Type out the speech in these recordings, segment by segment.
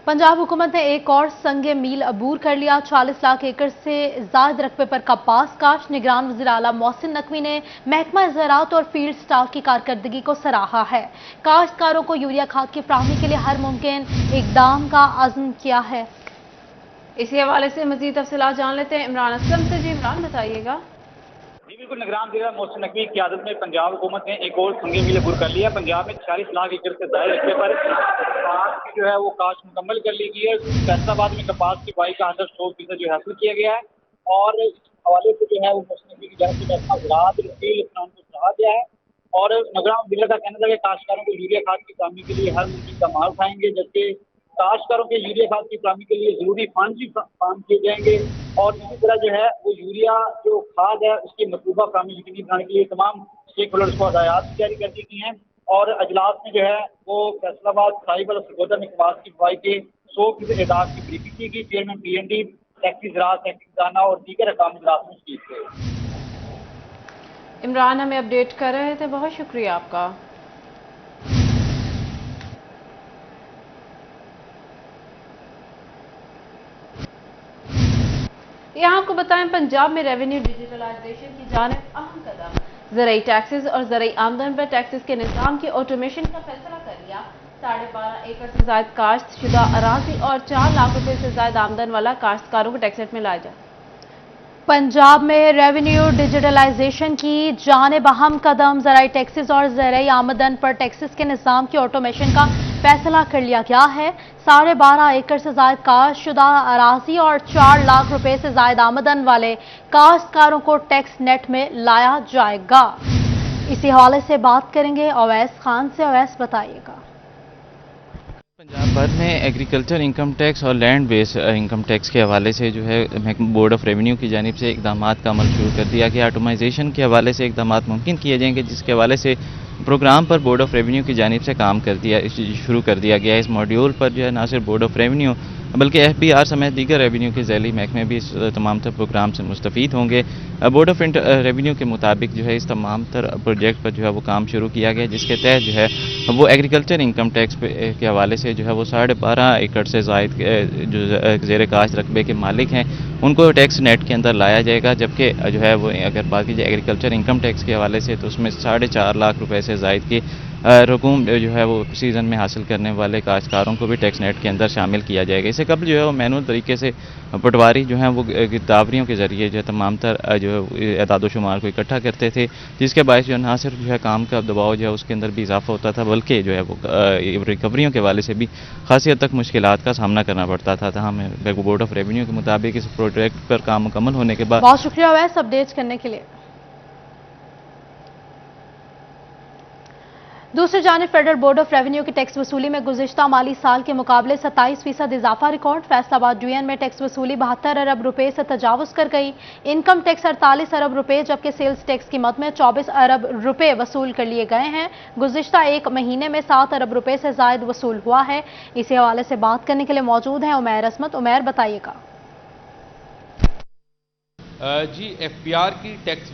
पंजाब हुकूमत ने एक और संगे मील अबूर कर लिया। 40 लाख एकड़ से ज्यादा रकबे पर कपास काश्त। निगरान वज़ीर आला मोहसिन नकवी ने महकमा ज़राअत और फील्ड स्टाफ की कारकर्दगी को सराहा है। काश्तकारों को यूरिया खाद की फराहमी के लिए हर मुमकिन इकदाम का अज़्म किया है। इसी हवाले से मजीद तफसीलात जान लेते हैं इमरान असलम से। जी इमरान, बताइएगा। जी बिल्कुल, निगरान वज़ीर मोहसिन नकवी की क़यादत में पंजाब हुकूमत ने एक और संगे मील अबूर कर लिया। पंजाब में 40 लाख एकड़ से ज्यादा रकबे पर कपास की जो है वो काश्त मुकम्मल कर ली गई है। फैसलाबाद में कपास की बुआई का 100% जो हासिल किया गया है और इस हवाले से जो है वो मोहसिन नकवी की जानिब से महकमा ज़राअत और फील्ड स्टाफ को सराहा गया है। और निगरान वज़ीर का कहना था कि काश्तकारों को यूरिया खाद की फराहमी के लिए हर मुमकिन कदम उठाएंगे, जबकि काश्तकारों के यूरिया खाद की फराहमी के लिए जरूरी फंड भी फराहम किए जाएंगे। और इसी तरह जो है वो यूरिया जो खाद है उसकी मतलूबा फराहमी यकीनी बनाने के लिए तमाम स्टेक होल्डर्स को हदायत जारी कर दी गई हैं। और अजलास में जो है वो फैसलाबाद, साहिब और सरगोदा में कपास की बुआई के 100% एदाद की ब्रीफिंग की गई। चेयरमैन PND, सेक्रेटरी ज़राअत, सेक्रेटरी खजाना और दीगर अहकाम इजलास में शरीक थे। इमरान हमें अपडेट कर रहे थे, बहुत शुक्रिया आपका। यहाँ आपको बताएं, पंजाब में रेवेन्यू डिजिटलाइजेशन की जानिब अहम कदम। ज़राई टैक्सेस और ज़राई आमदन पर टैक्सेस के निज़ाम के ऑटोमेशन का फैसला कर लिया। 12.5 एकड़ से ज्यादा काश्त शुदा अराजी और 4 लाख रुपए से ज्यादा आमदन वाला काश्तकारों को टैक्स रेट में लाया जाए। पंजाब में रेवेन्यू डिजिटलाइजेशन की जानिब अहम कदम। ज़राई टैक्सेस और ज़राई आमदन पर टैक्सेस के निज़ाम की ऑटोमेशन का फैसला कर लिया गया है। 12.5 एकड़ से ज्यादा काश्त शुदा अराजी और 4 लाख रुपए से ज्यादा आमदन वाले काश्तकारों को टैक्स नेट में लाया जाएगा। इसी हवाले से बात करेंगे अवैस खान से। अवैस, बताइएगा। पंजाब भर में एग्रीकल्चर इनकम टैक्स और लैंड बेस्ड इनकम टैक्स के हवाले से जो है बोर्ड ऑफ रेवेन्यू की जानिब से इकदाम का अमल शुरू कर दिया गया। ऑटोमाइजेशन के हवाले से इकदाम मुमकिन किए जाएंगे, जिसके हवाले से प्रोग्राम पर बोर्ड ऑफ रेवेन्यू की जानिब से काम शुरू कर दिया गया है। इस मॉड्यूल पर जो है ना सिर्फ बोर्ड ऑफ रेवेन्यू बल्कि FBR समेत दीगर रेवेन्यू के ज़ैली महकमे भी इस तमाम तर प्रोग्राम से मुस्तफ़ीद होंगे। बोर्ड ऑफ रेवेन्यू के मुताबिक जो है इस तमाम तर प्रोजेक्ट पर जो है वो काम शुरू किया गया, जिसके तहत जो है वो एग्रीकल्चर इनकम टैक्स के हवाले से जो है वो 12.5 एकड़ से ज़ायद जो ज़ेर काश्त रकबे के मालिक हैं उनको टैक्स नेट के अंदर लाया जाएगा। जबकि जो है वो अगर बात की जाए एग्रीकल्चर इनकम टैक्स के हवाले से तो उसमें 4.5 लाख रुपए से ज़ायद की रकूम जो है वो सीज़न में हासिल करने वाले काश्तकारों को भी टैक्स नेट के अंदर शामिल किया जाएगा। इससे कबल जो है वो मैनुअल तरीके से पटवारी जो है वो गिरदावरियों के ज़रिए जो है तमाम तर जो है एदाद शुमार को इकट्ठा करते थे, जिसके बायस जो ना सिर्फ जो है काम का दबाव जो है उसके अंदर भी इजाफा होता था, बल्कि जो है वो रिकवरियों के हवाले से भी खासी हद तक मुश्किलात का सामना करना पड़ता था। हमें बोर्ड ऑफ रेवेन्यू के मुताबिक इस प्रोजेक्ट पर काम मुकम्मल होने के बाद। बहुत शुक्रिया अवैस अपडेट करने के लिए। दूसरी जानिब फेडरल बोर्ड ऑफ रेवेन्यू की टैक्स वसूली में गुज़िश्ता माली साल के मुकाबले 27% इजाफा रिकॉर्ड। फैसलाबाद डिवीजन में टैक्स वसूली 72 अरब रुपए से तजावुज़ कर गई। इनकम टैक्स 48 अरब रुपए जबकि सेल्स टैक्स की मद में 24 अरब रुपए वसूल कर लिए गए हैं। गुज़िश्ता एक महीने में 7 अरब रुपए से ज़ायद वसूल हुआ है। इसी हवाले से बात करने के लिए मौजूद हैं उमैर असमत। उमैर, बताइएगा। जी, FBR की टैक्स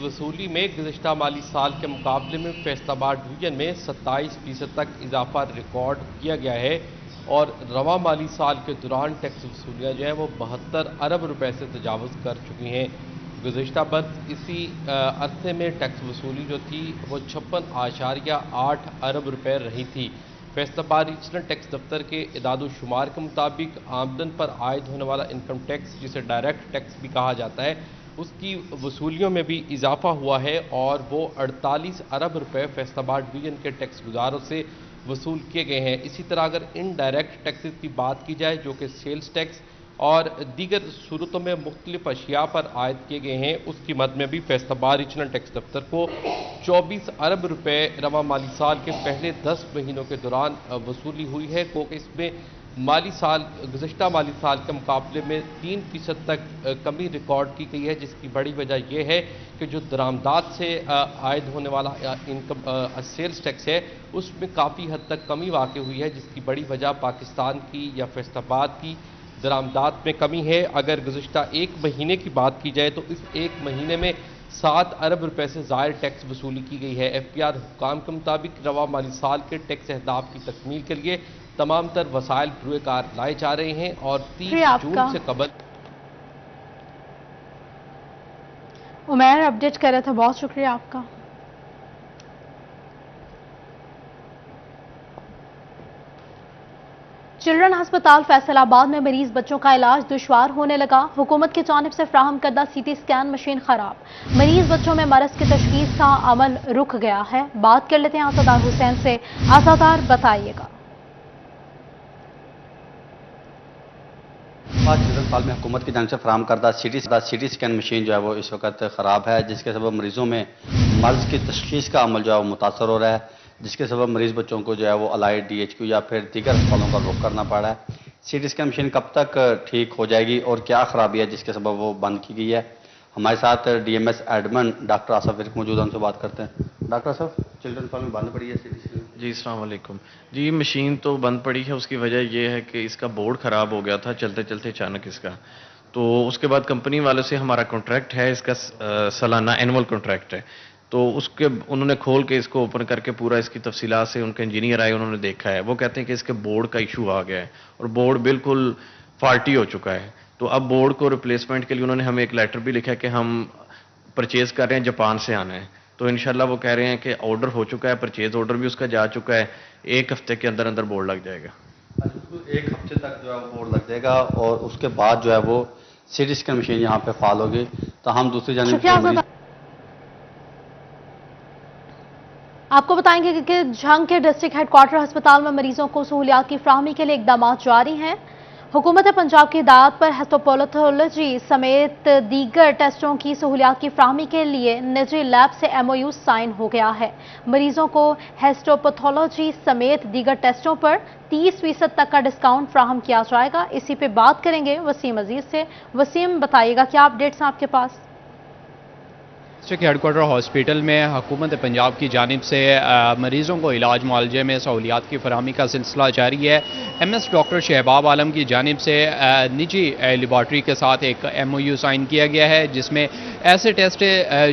वसूली में गुज़िश्ता माली साल के मुकाबले में फैसलाबाद डिवीजन में 27% तक इजाफा रिकॉर्ड किया गया है और रवा माली साल के दौरान टैक्स वसूलियाँ जो है वो 72 अरब रुपए से तजावुज़ कर चुकी हैं। गुज़िश्ता बरस इसी अरसे में टैक्स वसूली जो थी वो 56.8 अरब रुपए रही थी। फैसलाबाद रीजनल टैक्स दफ्तर के इदाद शुमार के मुताबिक आमदन पर आयद होने वाला इनकम टैक्स, जिसे डायरेक्ट टैक्स भी कहा जाता है, उसकी वसूलियों में भी इजाफा हुआ है और वो 48 अरब रुपए फैसलाबाद डिवीजन के टैक्स गुजारों से वसूल किए गए हैं। इसी तरह अगर इनडायरेक्ट टैक्सेस की बात की जाए, जो कि सेल्स टैक्स और दीगर सूरतों में मुख्तलिफ अशिया पर आयद किए गए हैं, उसकी मद में भी फैसलाबाद रीजनल टैक्स दफ्तर को 24 अरब रुपए रवा माली साल के पहले 10 महीनों के दौरान वसूली हुई है, क्योंकि इसमें माली साल गुज़िश्ता माली साल के मुकाबले में 3% तक कमी रिकॉर्ड की गई है, जिसकी बड़ी वजह यह है कि जो दरामदात से आयद होने वाला इनकम सेल्स टैक्स है उसमें काफ़ी हद तक कमी वाक़ हुई है, जिसकी बड़ी वजह पाकिस्तान की या फैसलाबाद की दरामदात में कमी है। अगर गुज़िश्ता एक महीने की बात की जाए तो इस एक महीने में 7 अरब रुपए से ज़ायद टैक्स वसूली की गई है। FPR हुकाम के मुताबिक रवा माली साल के टैक्स अहदाफ की तकमील के लिए तमाम तर वसाइल बरूए कार लाए जा रहे हैं और 30 जून से कबल। उमैर अपडेट कर रहे थे, बहुत शुक्रिया आपका। चिल्ड्रन अस्पताल फैसलाबाद में मरीज बच्चों का इलाज दुश्वार होने लगा। हुकूमत की जानिब से फ्राहम करदा CT स्कैन मशीन खराब, मरीज बच्चों में मरज की तशखीस का अमल रुक गया है। बात कर लेते हैं आसादार हुसैन से। आसादार बताइएगा। चिल्ड्रन साल में हुकूमत की जानिब से फ्राहम करदा CT स्कैन मशीन जो है वो इस वक्त ख़राब है, जिसके सबब मरीज़ों में मर्ज़ की तशखीस का अमल जो है वो मुतासर हो रहा है, जिसके सबब मरीज़ बच्चों को जो है वो अलाइड DHQ या फिर दीगर अस्पतालों का रुख करना पड़ा है। CT स्कैन मशीन कब तक ठीक हो जाएगी और क्या ख़राबी है जिसके सबब वो बंद की गई है? हमारे साथ DMS admin doctor Asaf Virk मौजूद हैं, उनसे बात करते हैं। डॉक्टर आसफ, चिल्ड्रन साल में बंद पड़ी है CT स्कैन? जी अस्सलाम वालेकुम। जी मशीन तो बंद पड़ी है, उसकी वजह यह है कि इसका बोर्ड ख़राब हो गया था चलते चलते अचानक इसका, तो उसके बाद कंपनी वालों से हमारा कॉन्ट्रैक्ट है, इसका सालाना एनुअल कॉन्ट्रैक्ट है, तो उसके उन्होंने खोल के इसको ओपन करके पूरा इसकी तफसीलात से उनके इंजीनियर आए, उन्होंने देखा है, वो कहते हैं कि इसके बोर्ड का इशू आ गया है और बोर्ड बिल्कुल फॉल्टी हो चुका है। तो अब बोर्ड को रिप्लेसमेंट के लिए उन्होंने हमें एक लेटर भी लिखा है कि हम परचेज कर रहे हैं, जापान से आना है, तो इंशाल्लाह वो कह रहे हैं कि ऑर्डर हो चुका है, परचेज ऑर्डर भी उसका जा चुका है, 1 हफ्ते के अंदर अंदर बोर्ड लग जाएगा। एक हफ्ते तक जो है वो बोर्ड लग जाएगा और उसके बाद जो है वो CT स्कैन मशीन यहाँ पे फाल होगी। तो हम दूसरी जानिब आपको बताएंगे कि झंग के डिस्ट्रिक्ट हेडक्वार्टर अस्पताल में मरीजों को सहूलियात की फ्राहमी के लिए इकदाम जारी हैं। हुकूमत पंजाब की हिदायत पर हिस्टोपैथोलॉजी समेत दीगर टेस्टों की सहूलियात की फ्राहमी के लिए निजी लैब से MOU साइन हो गया है। मरीजों को हिस्टोपैथोलॉजी समेत दीगर टेस्टों पर 30% तक का डिस्काउंट फ्राहम किया जाएगा। इसी पे बात करेंगे वसीम अजीज से। वसीम, बताइएगा क्या अपडेट्स हैं आपके पास? डिस्ट्रिक्ट हेडक्वार्टर हॉस्पिटल में हुकूमत पंजाब की जानिब से मरीज़ों को इलाज मुआलजे में सहूलियात की फराहमी का सिलसिला जारी है। MS डॉक्टर शहबाब आलम की जानिब से निजी लेबॉर्ट्री के साथ एक MOU साइन किया गया है, जिसमें ऐसे टेस्ट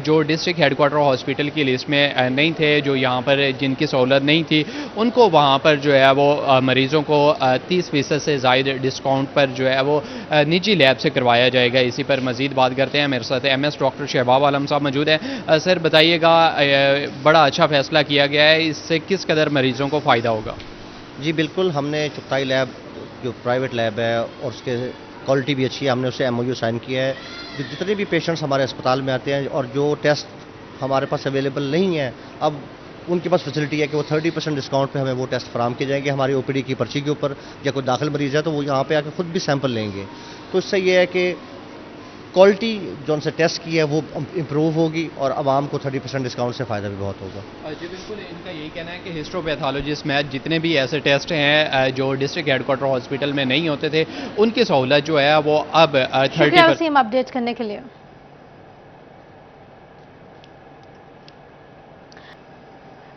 जो डिस्ट्रिक्ट हेडक्वार्टर हॉस्पिटल की लिस्ट में नहीं थे, जो यहाँ पर जिनकी सहूलत नहीं थी, उनको वहाँ पर जो है वो मरीज़ों को 30% से ज़ायद डिस्काउंट पर जो है वो निजी लैब से करवाया जाएगा। इसी पर मज़ीद बात करते हैं, मेरे साथ MS डॉक्टर शहबाब आलम साहब मौजूद है। सर बताइएगा, बड़ा अच्छा फैसला किया गया है, इससे किस कदर मरीजों को फ़ायदा होगा? जी बिल्कुल, हमने चुगताई लैब जो प्राइवेट लैब है और उसके क्वालिटी भी अच्छी है, हमने उससे MOU साइन किया है। जितने भी पेशेंट्स हमारे अस्पताल में आते हैं और जो टेस्ट हमारे पास अवेलेबल नहीं है, अब उनके पास फैसिलिटी है कि वो 30% डिस्काउंट पे हमें वो टेस्ट फराहम किए जाएंगे हमारी OPD की पर्ची के ऊपर, या कोई दाखिल मरीज़ है तो वो यहाँ पे आकर खुद भी सैंपल लेंगे। तो इससे ये है कि क्वालिटी जो उनसे टेस्ट की है वो इम्प्रूव होगी और आवाम को 30% डिस्काउंट से फ़ायदा भी बहुत होगा। जी बिल्कुल, इनका यही कहना है कि हिस्टोपैथोलॉजिस्ट में जितने भी ऐसे टेस्ट हैं जो डिस्ट्रिक्ट हेडक्वार्टर हॉस्पिटल में नहीं होते थे, उनकी सहूलत जो है वो अब 30% अपडेट करने के लिए।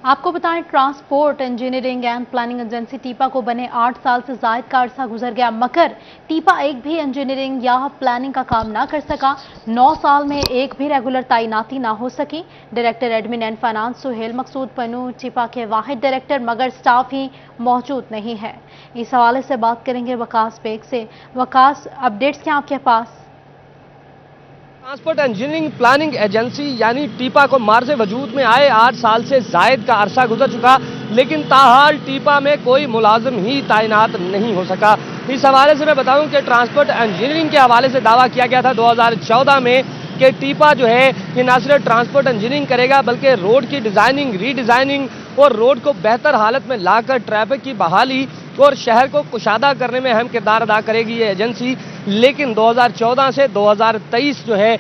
आपको बताएं, transport engineering and planning agency TEPA को बने 8 साल से जायद का अरसा गुजर गया, मगर टीपा एक भी इंजीनियरिंग या प्लानिंग का काम ना कर सका। 9 साल में एक भी रेगुलर तैनाती ना हो सकी। Director admin and finance Suhail Maqsood Pannu TEPA के वाहिद डायरेक्टर, मगर स्टाफ ही मौजूद नहीं है। इस हवाले से बात करेंगे वकास बेग से। वकास, अपडेट्स क्या आपके पास? ट्रांसपोर्ट इंजीनियरिंग प्लानिंग एजेंसी यानी टीपा को मार्ज वजूद में आए 8 साल से जायद का अरसा गुजर चुका, लेकिन ताहाल टीपा में कोई मुलाजिम ही तैनात नहीं हो सका। इस हवाले से मैं बताऊं कि ट्रांसपोर्ट इंजीनियरिंग के हवाले से दावा किया गया था 2014 में कि टीपा जो है ये न सिर्फ ट्रांसपोर्ट इंजीनियरिंग करेगा बल्कि रोड की डिज़ाइनिंग, रीडिज़ाइनिंग और रोड को बेहतर हालत में लाकर ट्रैफिक की बहाली और शहर को कुशादा करने में अहम किरदार अदा करेगी ये एजेंसी। लेकिन 2014 से 2023 जो है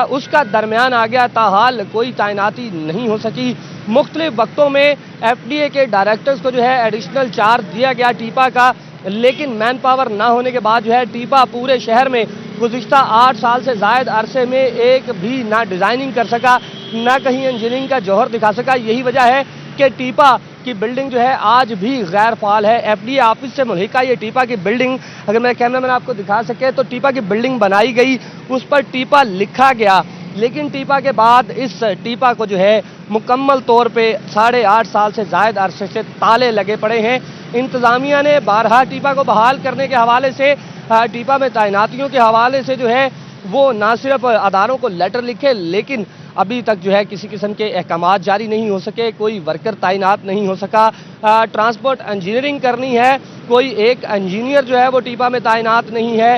उसका दरमियान आ गया, ताहाल कोई तैनाती नहीं हो सकी। मुख्तलिफ वक्तों में FDA के डायरेक्टर्स को जो है एडिशनल चार्ज दिया गया टीपा का, लेकिन मैन पावर ना होने के बाद जो है टीपा पूरे शहर में गुज़िश्ता 8 साल से जायद अरसे में एक भी ना डिज़ाइनिंग कर सका, ना कहीं इंजीनियरिंग का जौहर दिखा सका। यही वजह है कि टीपा की बिल्डिंग जो है आज भी गैर फाल है। FDA ऑफिस से मुल्हिका ये टीपा की बिल्डिंग, अगर मेरे कैमरा मैन आपको दिखा सके तो टीपा की बिल्डिंग बनाई गई, उस पर टीपा लिखा गया, लेकिन टीपा के बाद इस टीपा को जो है मुकम्मल तौर पे 8.5 साल से ज़ायद अरसे से ताले लगे पड़े हैं। इंतज़ामिया ने बारहा टीपा को बहाल करने के हवाले से, टीपा में तैनातियों के हवाले से जो है वो ना सिर्फ अदारों को लेटर लिखे, लेकिन अभी तक जो है किसी किस्म के अहकामात जारी नहीं हो सके, कोई वर्कर तैनात नहीं हो सका। ट्रांसपोर्ट इंजीनियरिंग करनी है, कोई एक इंजीनियर जो है वो टीपा में तैनात नहीं है।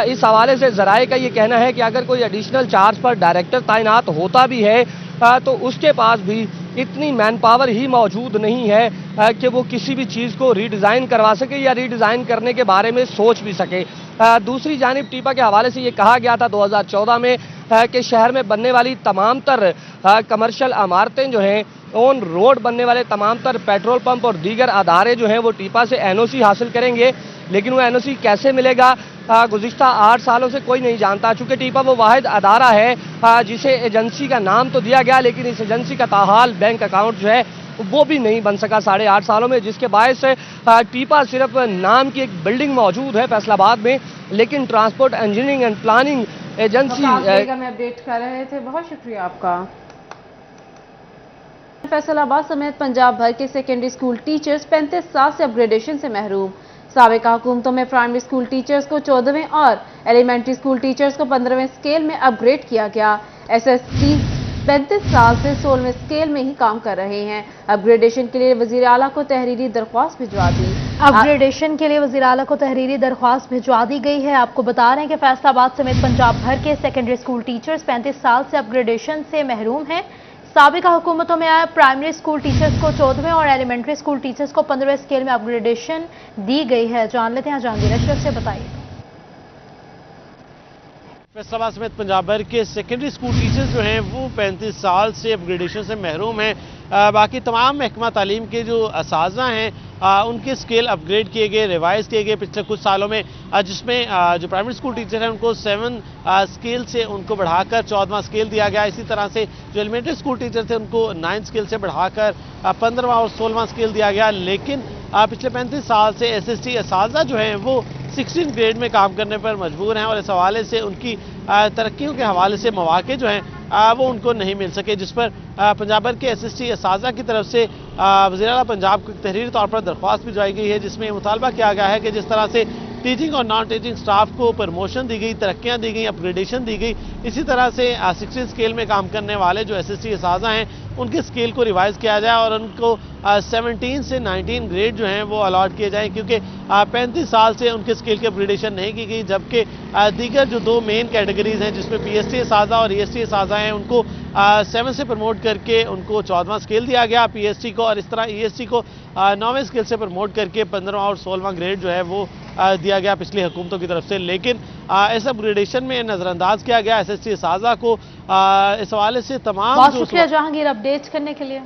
इस हवाले से ज़राए का ये कहना है कि अगर कोई एडिशनल चार्ज पर डायरेक्टर तैनात होता भी है तो उसके पास भी इतनी मैन पावर ही मौजूद नहीं है कि वो किसी भी चीज़ को रीडिज़ाइन करवा सके या रीडिज़ाइन करने के बारे में सोच भी सके। दूसरी जानिब टीपा के हवाले से ये कहा गया था 2014 में कि शहर में बनने वाली तमाम तर कमर्शियल इमारतें जो हैं, ऑन रोड बनने वाले तमाम तर पेट्रोल पंप और दीगर अदारे जो हैं वो टीपा से एनओसी हासिल करेंगे, लेकिन वो एनओसी कैसे मिलेगा गुज़िश्ता 8 सालों से कोई नहीं जानता। चूँकि टीपा वो वाहिद अदारा है जिसे एजेंसी का नाम तो दिया गया, लेकिन इस एजेंसी का ताहाल बैंक अकाउंट जो है वो भी नहीं बन सका 8.5 सालों में, जिसके बायस टीपा सिर्फ नाम की एक बिल्डिंग मौजूद है फैसलाबाद में, लेकिन transport engineering and planning agency में अपडेट कर रहे थे। बहुत शुक्रिया आपका। फैसलाबाद समेत पंजाब भर के सेकेंडरी स्कूल टीचर्स 35 साल से अपग्रेडेशन से महरूम। साबिका हुकूमतों में प्राइमरी स्कूल टीचर्स को 14वें और एलिमेंट्री स्कूल टीचर्स को 15वें स्केल में अपग्रेड किया गया। एसएसटी 35 साल से 16वें स्केल में ही काम कर रहे हैं। अपग्रेडेशन के लिए वजीर आला को तहरीरी दरख्वास्त भिजवा दी। अपग्रेडेशन के लिए वजीर आला को तहरीरी दरख्वास्त भिजवा दी गई है। आपको बता रहे हैं कि फैसलाबाद समेत पंजाब भर के सेकेंडरी स्कूल टीचर्स 35 साल से अपग्रेडेशन से महरूम हैं। साबिका हुकूमतों में आए प्राइमरी स्कूल टीचर्स को 14वें और एलिमेंट्री स्कूल टीचर्स को 15वें स्केल में अपग्रेडेशन दी गई है। जान लेते हैं जहांगीर अशरफ से, बताइए। फैसलाबाद समेत पंजाब भर के सेकेंडरी स्कूल टीचर्स जो हैं वो 35 साल से अपग्रेडेशन से महरूम हैं। बाकी तमाम महकमा तालीम के जो असातिज़ा हैं उनके स्केल अपग्रेड किए गए, रिवाइज़ किए गए पिछले कुछ सालों में, जिसमें जो प्राइमरी स्कूल टीचर हैं उनको 7 स्केल से उनको बढ़ाकर 14वां स्केल दिया गया। इसी तरह से जो एलिमेंट्री स्कूल टीचर थे उनको 9 स्केल से बढ़ाकर 15वां और 16वां स्केल दिया गया। लेकिन पिछले 35 साल से एसएसटी असातिज़ा जो हैं वो 16 ग्रेड में काम करने पर मजबूर हैं और इस हवाले से उनकी तरक्कियों के हवाले से मौके जो हैं वो उनको नहीं मिल सके, जिस पर पंजाब भर के एसएसटी असातिज़ा की तरफ से वज़ीर आला पंजाब को तहरीरी तौर पर दरख्वास्त भिजवाई गई है, जिसमें मुतालबा किया गया है कि जिस तरह से टीचिंग और नॉन टीचिंग स्टाफ को प्रमोशन दी गई, तरक्कियाँ दी गई, अपग्रेडेशन दी गई, इसी तरह से 16 स्केल में काम करने वाले जो एसएसटी असातिज़ा हैं उनके स्केल को रिवाइज़ किया जाए और उनको 17 से 19 ग्रेड जो हैं वो अलॉट किए जाएँ, क्योंकि 35 साल से उनके स्केल की अपग्रेडेशन नहीं की गई। जबकि दीगर जो 2 मेन कैटेगरीज हैं जिसमें पीएसटी असातिज़ा और ईएसटी असातिज़ा हैं उनको 7 से प्रमोट करके उनको 14वां स्केल दिया गया पीएसटी को, और इस तरह ईएसटी को 9वें स्केल से प्रमोट करके 15वां और 16वां ग्रेड जो है वो दिया गया पिछली हुकूमतों की तरफ से। लेकिन इस अपग्रेडेशन में नज़रअंदाज किया गया एसएसटी असातिज़ा को। इस हवाले से तमाम बहुत शुक्रिया जहांगीर अपडेट करने के लिए।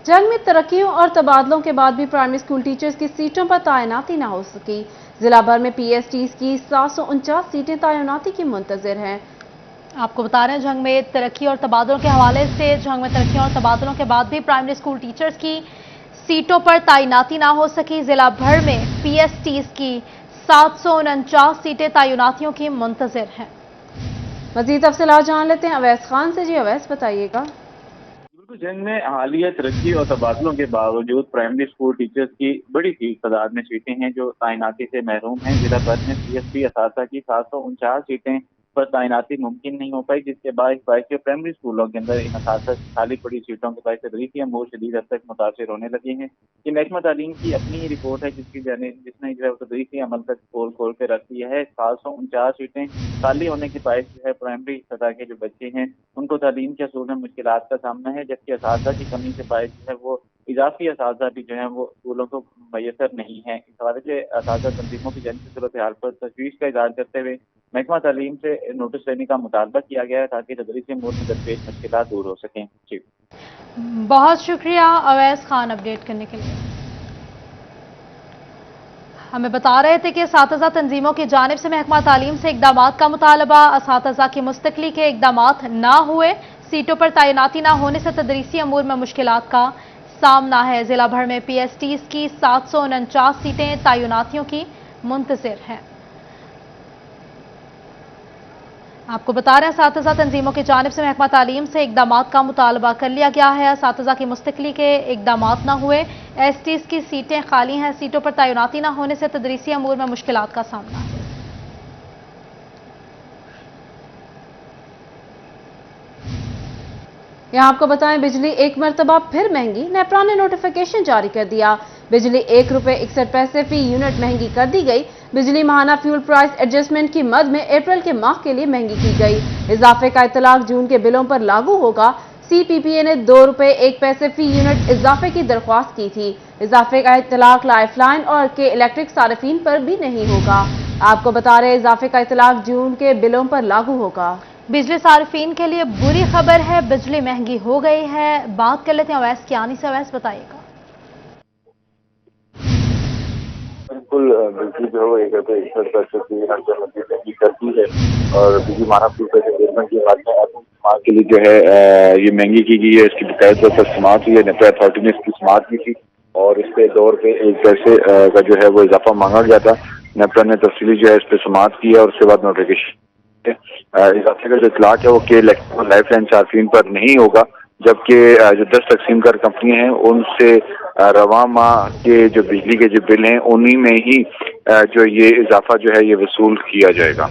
जंग में तरक्कियों और तबादलों के बाद भी प्राइमरी स्कूल टीचर्स की सीटों पर तैनाती न हो सकी। जिला भर में पीएसटीज की 749 सीटें तैनाती की मुंतजर हैं। आपको बता रहे हैं जंग में तरक्की और तबादलों के हवाले से, जंग में तरक्की और तबादलों के बाद भी प्राइमरी स्कूल टीचर्स की सीटों पर तैनाती ना हो सकी। जिला भर में पीएसटीज की 749 सीटें तैनातियों की मुंतजर हैं। मजीद तफसीलात जान लेते हैं अवैस खान से। जी अवैस, बताइएगा। जंग में हालिया तरक्की और तबादलों के बावजूद प्राइमरी स्कूल टीचर्स की बड़ी तादाद में सीटें हैं जो तैनाती से महरूम हैं। जिला भर में पीएसटी असातिज़ा की 749 सीटें पर तैनाती मुमकिन नहीं हो पाई, जिसके बाद प्राइमरी स्कूलों के अंदर इन असातिज़ा खाली पड़ी सीटों के बायस तदरीसी अमूर शदीद हद तक मुतासर होने लगे हैं। ये महकमा तालीम की अपनी ही रिपोर्ट है जिसने जो है तदरीसी अमल तक खोल के रख दिया है। 749 सीटें खाली होने के बायस जो है प्राइमरी सतह के जो बच्चे हैं उनको तालीम के असूल में मुश्किलात का सामना है, जबकि असातिज़ा की कमी के बायस जो है वो इजाफी असातिज़ा भी जो है वो स्कूलों को मैसर नहीं है। इस हवाले से असातिज़ा तंजीमों की जंगी सूरत हाल पर तशवीश का इज़हार करते हुए महकमा तालीम से नोटिस लेने का मुतालबा किया गया है ताकि तदरीसी अमूर में दरपेश मुश्किलात दूर हो सकें। जी बहुत शुक्रिया अवैस खान अपडेट करने के लिए। हमें बता रहे थे कि असातिज़ा तंजीमों की जानिब से महकमा तालीम से इक़दामात का मुतालबा, असातिज़ा की मुस्तक़ली के इक़दामात ना हुए, सीटों पर तैनाती ना होने से तदरीसी अमूर में मुश्किलात का सामना है। जिला भर में PSTs की 749 सीटें तैनातियों की मुंतजिर हैं। आपको बता रहे हैं साथीज़ा तंजीमों की जानिब से महकमा तालीम से इकदामात का मुतालबा कर लिया गया है। साथीज़ा की मुस्तकिली के इकदामात न हुए, STs की सीटें खाली हैं, सीटों पर तैनाती न होने से तदरीसी अमूर में मुश्किलात का सामना है। यहाँ आपको बताएं, बिजली एक मरतबा फिर महंगी। नेपरा ने नोटिफिकेशन जारी कर दिया। बिजली ₹1.61 फी यूनिट महंगी कर दी गई। बिजली माहाना फ्यूल प्राइस एडजस्टमेंट की मद में अप्रैल के माह के लिए महंगी की गई। इजाफे का इतलाक जून के बिलों पर लागू होगा। CPPA ने ₹2.01 फी यूनिट इजाफे की दरख्वास्त की थी। इजाफे का इतलाक लाइफलाइन और के इलेक्ट्रिक सार्फिन पर भी नहीं होगा। आपको बता रहे, इजाफे का इतलाक जून के बिलों पर लागू होगा। बिजली सार्फिन के लिए बुरी खबर है, बिजली महंगी हो गई है। बात कर लेते हैं अवैस कियानी से। अवैस बताइएगा। बिल्कुल, बिजली जो है ₹1.61 की महंगी कर दी है और बिजली माना फ्यूल प्राइस एडजस्टमेंट की बात में इस्तेमाल के लिए जो है ये महंगी की गई है। इसकी बकायदा तौर पर समाप्त हुई है। नेपरा अथॉरिटी ने इसकी समाप्त की थी और इस पे ₹2.01 का जो है वो इजाफा मांगा गया था। नेपरा ने तफसीली जो है इस पे समाप्त की है और उसके बाद नोटिफिकेशन इजाफे का जो इतलाक है वो के इलेक्ट्रिक और लाइफलाइन सार्फिन पर नहीं होगा, जबकि जो 10 तकसीम कर कंपनी हैं उनसे रवा माह के जो बिजली के जो बिल हैं उन्हीं में ही जो ये इजाफा जो है ये वसूल किया जाएगा।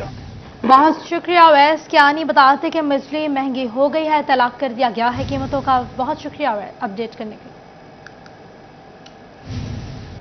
बहुत शुक्रिया अवैस कियानी। बताते कि बिजली महंगी हो गई है, तलाक कर दिया गया है कीमतों का। बहुत शुक्रिया अपडेट करने के लिए।